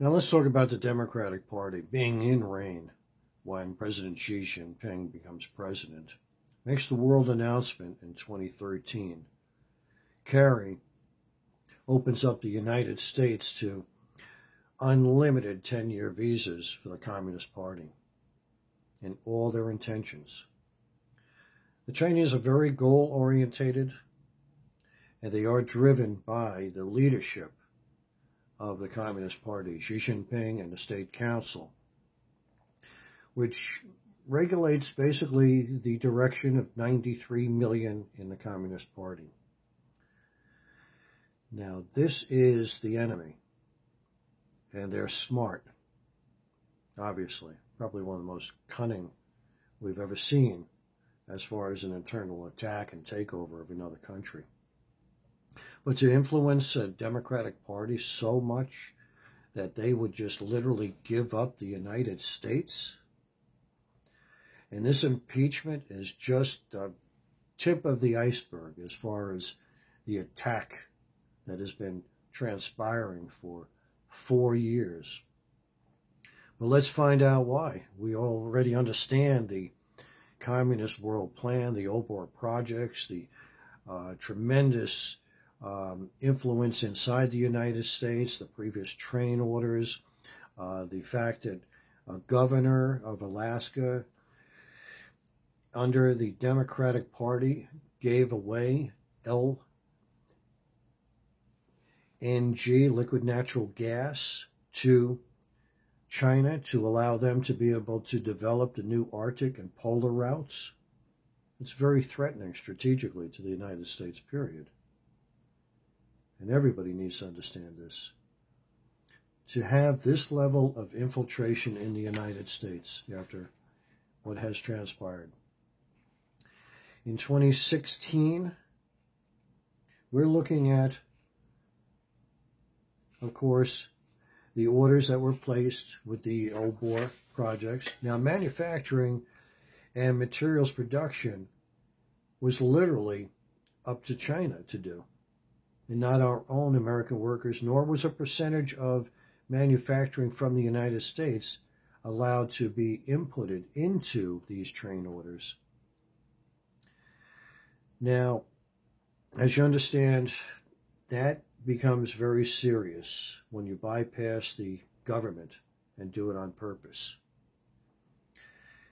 Now let's talk about the Democratic Party being in reign when President Xi Jinping becomes president. Makes the world announcement in 2013. Kerry opens up the United States to unlimited 10-year visas for the Communist Party in all their intentions. The Chinese are very goal-orientated, and they are driven by the leadership of the Communist Party, Xi Jinping and the State Council, which regulates basically the direction of 93 million in the Communist Party. Now, this is the enemy, and they're smart, obviously. Probably one of the most cunning we've ever seen as far as an internal attack and takeover of another country. But to influence a Democratic Party so much that they would just literally give up the United States? And this impeachment is just the tip of the iceberg as far as the attack that has been transpiring for 4 years. But let's find out why. We already understand the Communist World Plan, the OBOR projects, the tremendous influence inside the United States, the previous train orders, the fact that a governor of Alaska under the Democratic Party gave away LNG, liquid natural gas, to China to allow them to be able to develop the new Arctic and polar routes. It's very threatening strategically to the United States, period. And everybody needs to understand this. To have this level of infiltration in the United States after what has transpired. In 2016, we're looking at, of course, the orders that were placed with the OBOR projects. Now, manufacturing and materials production was literally up to China to do, and not our own American workers, nor was a percentage of manufacturing from the United States allowed to be inputted into these train orders. Now, as you understand, that becomes very serious when you bypass the government and do it on purpose.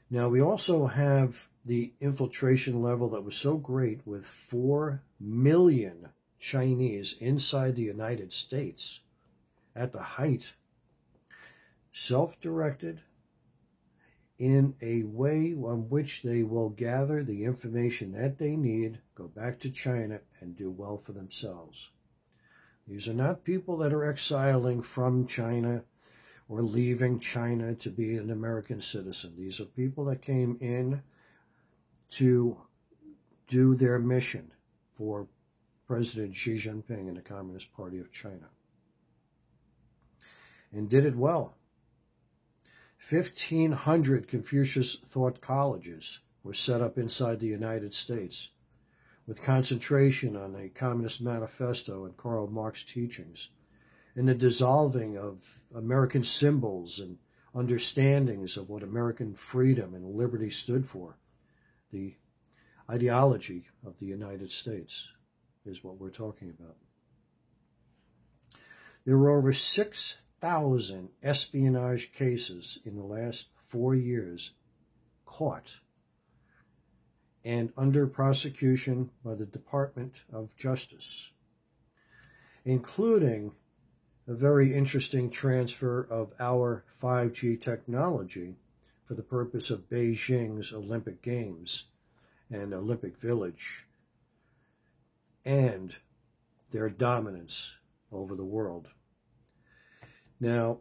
Now, we also have the infiltration level that was so great with 4 million Chinese inside the United States at the height, self-directed, in a way on which they will gather the information that they need, go back to China, and do well for themselves. These are not people that are exiling from China or leaving China to be an American citizen. These are people that came in to do their mission for President Xi Jinping and the Communist Party of China. And did it well. 1,500 Confucius thought colleges were set up inside the United States, with concentration on the Communist Manifesto and Karl Marx teachings, and the dissolving of American symbols and understandings of what American freedom and liberty stood for. The ideology of the United States is what we're talking about. There were over 6,000 espionage cases in the last 4 years caught and under prosecution by the Department of Justice, including a very interesting transfer of our 5G technology for the purpose of Beijing's Olympic Games and Olympic Village and their dominance over the world. Now,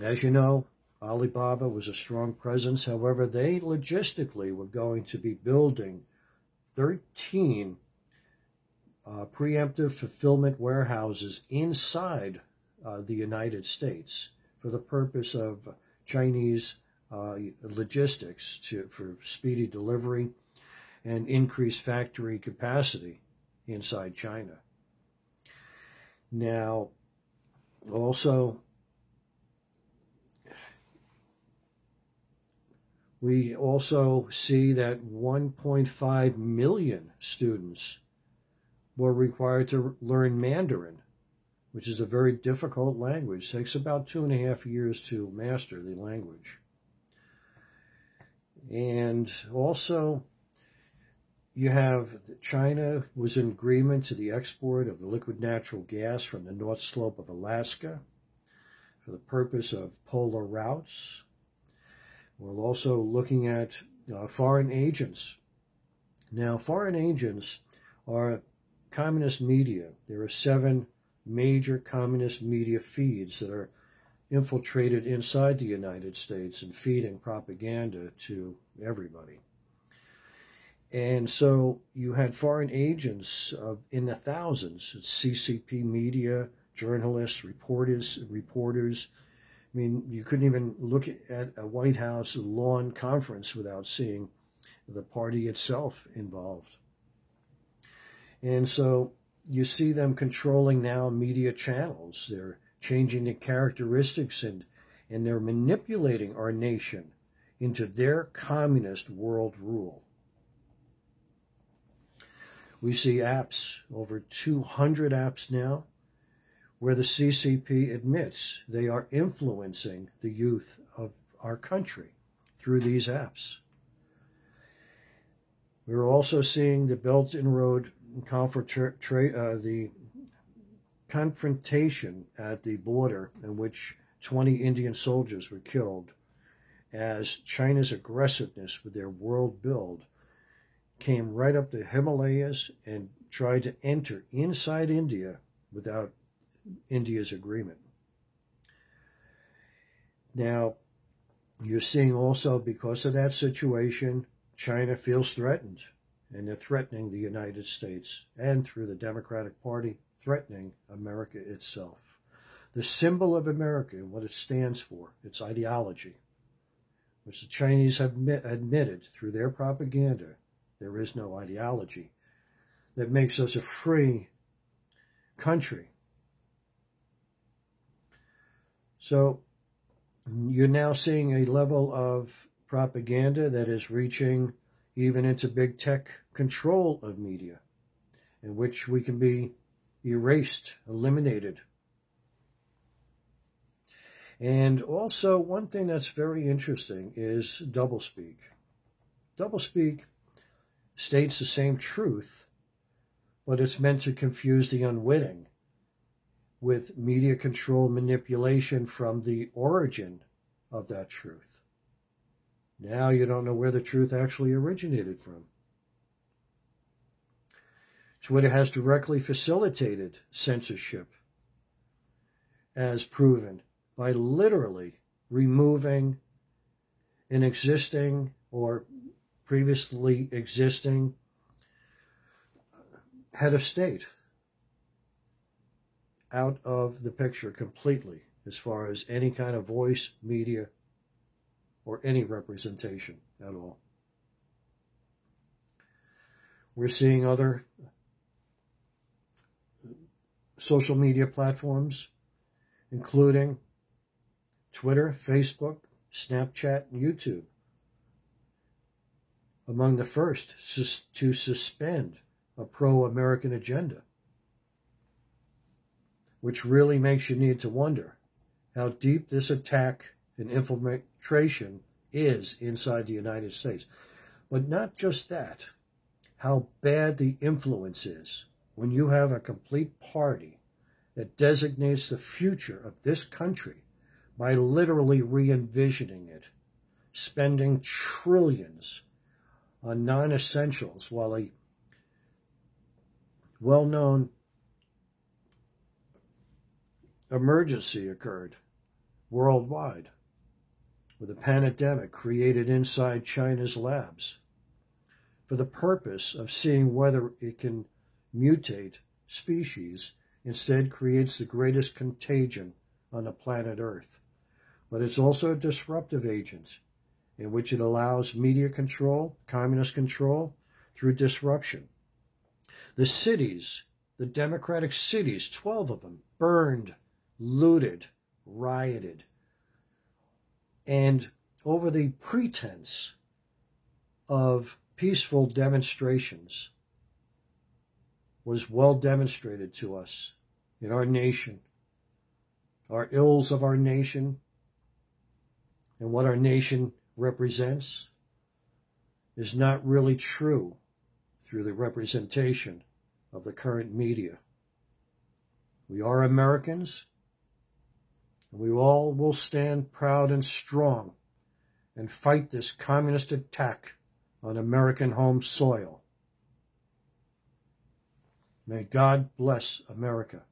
as you know, Alibaba was a strong presence. However, they logistically were going to be building 13 preemptive fulfillment warehouses inside the United States for the purpose of Chinese logistics for speedy delivery and increased factory capacity inside China. Now, also, We also see that 1.5 million students were required to learn Mandarin, which is a very difficult language. It takes about 2.5 years to master the language. And also, you have China was in agreement to the export of the liquid natural gas from the North Slope of Alaska for the purpose of polar routes. We're also looking at foreign agents. Now, foreign agents are communist media. There are 7 major communist media feeds that are infiltrated inside the United States and feeding propaganda to everybody. And so you had foreign agents in the thousands, CCP media, journalists, reporters. I mean, you couldn't even look at a White House lawn conference without seeing the party itself involved. And so you see them controlling now media channels. They're changing the characteristics and they're manipulating our nation into their communist world rule. We see apps, over 200 apps now, where the CCP admits they are influencing the youth of our country through these apps. We're also seeing the Belt and Road the confrontation at the border in which 20 Indian soldiers were killed as China's aggressiveness with their world build came right up the Himalayas and tried to enter inside India without India's agreement. Now, you're seeing also, because of that situation, China feels threatened, and they're threatening the United States, and through the Democratic Party, threatening America itself. The symbol of America, what it stands for, its ideology, which the Chinese have admitted through their propaganda, there is no ideology that makes us a free country. So you're now seeing a level of propaganda that is reaching even into big tech control of media, in which we can be erased, eliminated. And also, one thing that's very interesting is doublespeak. Doublespeak states the same truth, but it's meant to confuse the unwitting with media control manipulation from the origin of that truth. Now you don't know where the truth actually originated from. Twitter has directly facilitated censorship, as proven, by literally removing an existing or previously existing head of state out of the picture completely, as far as any kind of voice, media, or any representation at all. We're seeing other social media platforms, including Twitter, Facebook, Snapchat, and YouTube, among the first to suspend a pro-American agenda, which really makes you need to wonder how deep this attack and infiltration is inside the United States. But not just that, how bad the influence is when you have a complete party that designates the future of this country by literally re-envisioning it, spending trillions on non-essentials while a well-known emergency occurred worldwide with a pandemic created inside China's labs for the purpose of seeing whether it can mutate species, instead creates the greatest contagion on the planet Earth. But it's also a disruptive agent in which it allows media control, communist control, through disruption. The cities, the democratic cities, 12 of them, burned, looted, rioted. And over the pretense of peaceful demonstrations was well demonstrated to us in our nation, our ills of our nation, and what our nation represents is not really true through the representation of the current media. We are Americans, and we all will stand proud and strong and fight this communist attack on American home soil. May God bless America.